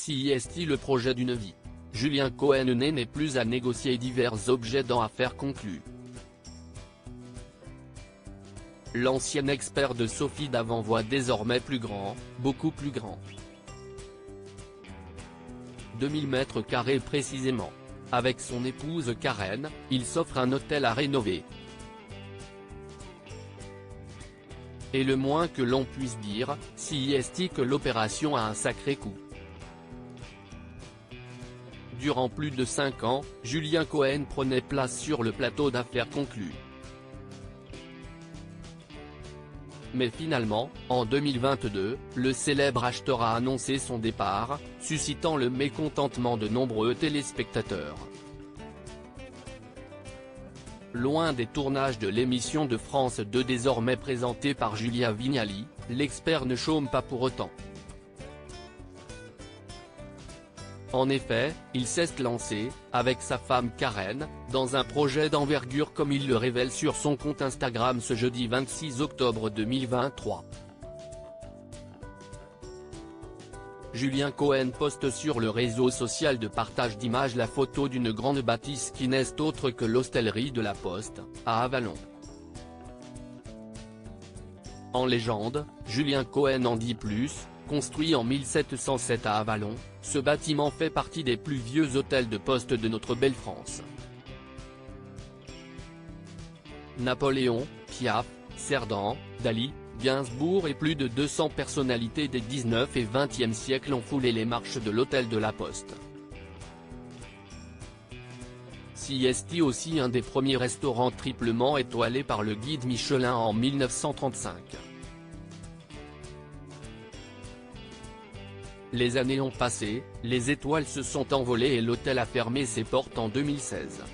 CIST le projet d'une vie. Julien Cohen n'est plus à négocier divers objets dans Affaires conclues. L'ancien expert de Sophie Davant voit désormais plus grand, beaucoup plus grand. 2000 mètres carrés précisément. Avec son épouse Karen, il s'offre un hôtel à rénover. Et le moins que l'on puisse dire, CIST que l'opération a un sacré coût. Durant plus de 5 ans, Julien Cohen prenait place sur le plateau d'Affaires conclues. Mais finalement, en 2022, le célèbre acheteur a annoncé son départ, suscitant le mécontentement de nombreux téléspectateurs. Loin des tournages de l'émission de France 2 désormais présentée par Julia Vignali, l'expert ne chôme pas pour autant. En effet, il s'est lancé, avec sa femme Karen, dans un projet d'envergure comme il le révèle sur son compte Instagram ce jeudi 26 octobre 2023. Julien Cohen poste sur le réseau social de partage d'images la photo d'une grande bâtisse qui n'est autre que l'hostellerie de la Poste, à Avallon. En légende, Julien Cohen en dit plus. Construit en 1707 à Avallon, ce bâtiment fait partie des plus vieux hôtels de poste de notre belle France. Napoléon, Piaf, Cerdan, Dali, Gainsbourg et plus de 200 personnalités des 19 et 20e siècles ont foulé les marches de l'hôtel de la Poste. CIST aussi un des premiers restaurants triplement étoilés par le guide Michelin en 1935. Les années ont passé, les étoiles se sont envolées et l'hôtel a fermé ses portes en 2016.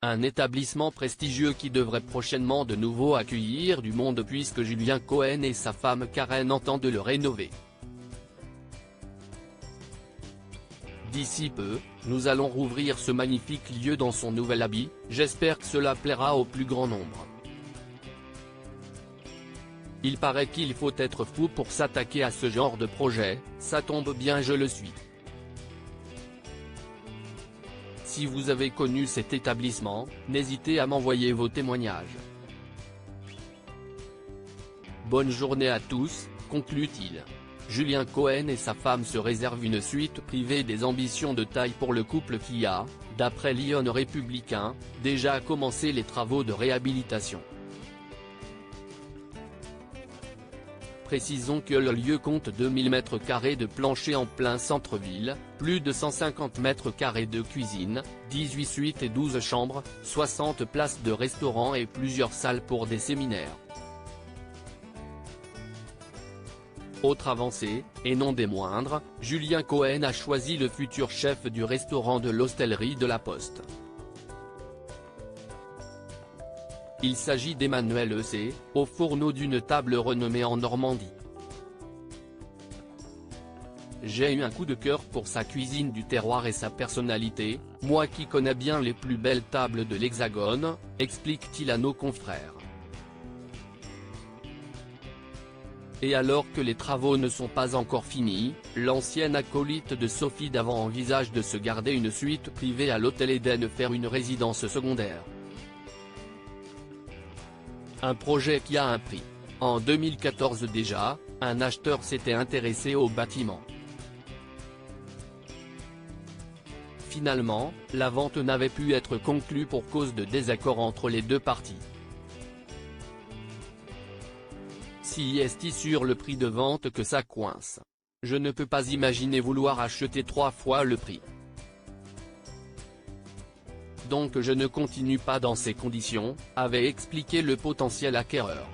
Un établissement prestigieux qui devrait prochainement de nouveau accueillir du monde puisque Julien Cohen et sa femme Karen entendent le rénover. D'ici peu, nous allons rouvrir ce magnifique lieu dans son nouvel habit, j'espère que cela plaira au plus grand nombre. Il paraît qu'il faut être fou pour s'attaquer à ce genre de projet, ça tombe bien, je le suis. Si vous avez connu cet établissement, n'hésitez à m'envoyer vos témoignages. Bonne journée à tous, conclut-il. Julien Cohen et sa femme se réservent une suite privée des ambitions de taille pour le couple qui a, d'après Lyon Républicain, déjà commencé les travaux de réhabilitation. Précisons que le lieu compte 2000 m² de plancher en plein centre-ville, plus de 150 m² de cuisine, 18 suites et 12 chambres, 60 places de restaurant et plusieurs salles pour des séminaires. Autre avancée, et non des moindres, Julien Cohen a choisi le futur chef du restaurant de l'hostellerie de la Poste. Il s'agit d'Emmanuel Ecé, au fourneau d'une table renommée en Normandie. J'ai eu un coup de cœur pour sa cuisine du terroir et sa personnalité, moi qui connais bien les plus belles tables de l'Hexagone, explique-t-il à nos confrères. Et alors que les travaux ne sont pas encore finis, l'ancienne acolyte de Sophie Davant envisage de se garder une suite privée à l'hôtel Eden, faire une résidence secondaire. Un projet qui a un prix. En 2014 déjà, un acheteur s'était intéressé au bâtiment. Finalement, la vente n'avait pu être conclue pour cause de désaccord entre les deux parties. CIST sur le prix de vente que ça coince. Je ne peux pas imaginer vouloir acheter 3 fois le prix. Donc je ne continue pas dans ces conditions, avait expliqué le potentiel acquéreur.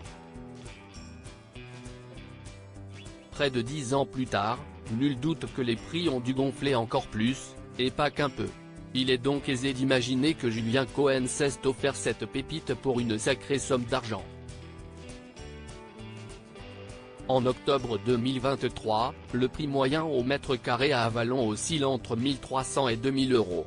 Près de 10 ans plus tard, nul doute que les prix ont dû gonfler encore plus, et pas qu'un peu. Il est donc aisé d'imaginer que Julien Cohen s'est offert cette pépite pour une sacrée somme d'argent. En octobre 2023, le prix moyen au mètre carré à Avallon oscille entre 1300 et 2000 €.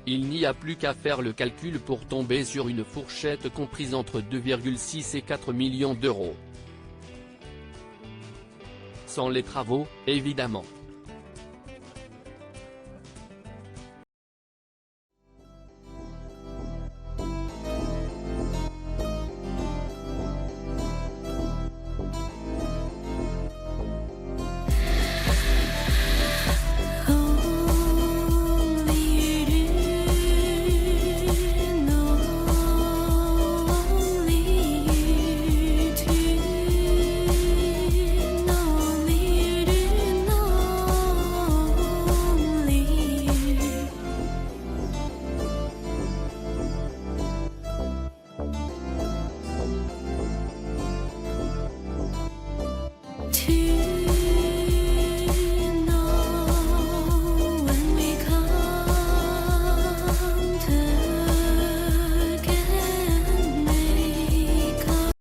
Il n'y a plus qu'à faire le calcul pour tomber sur une fourchette comprise entre 2,6 et 4 millions d'euros. Sans les travaux, évidemment.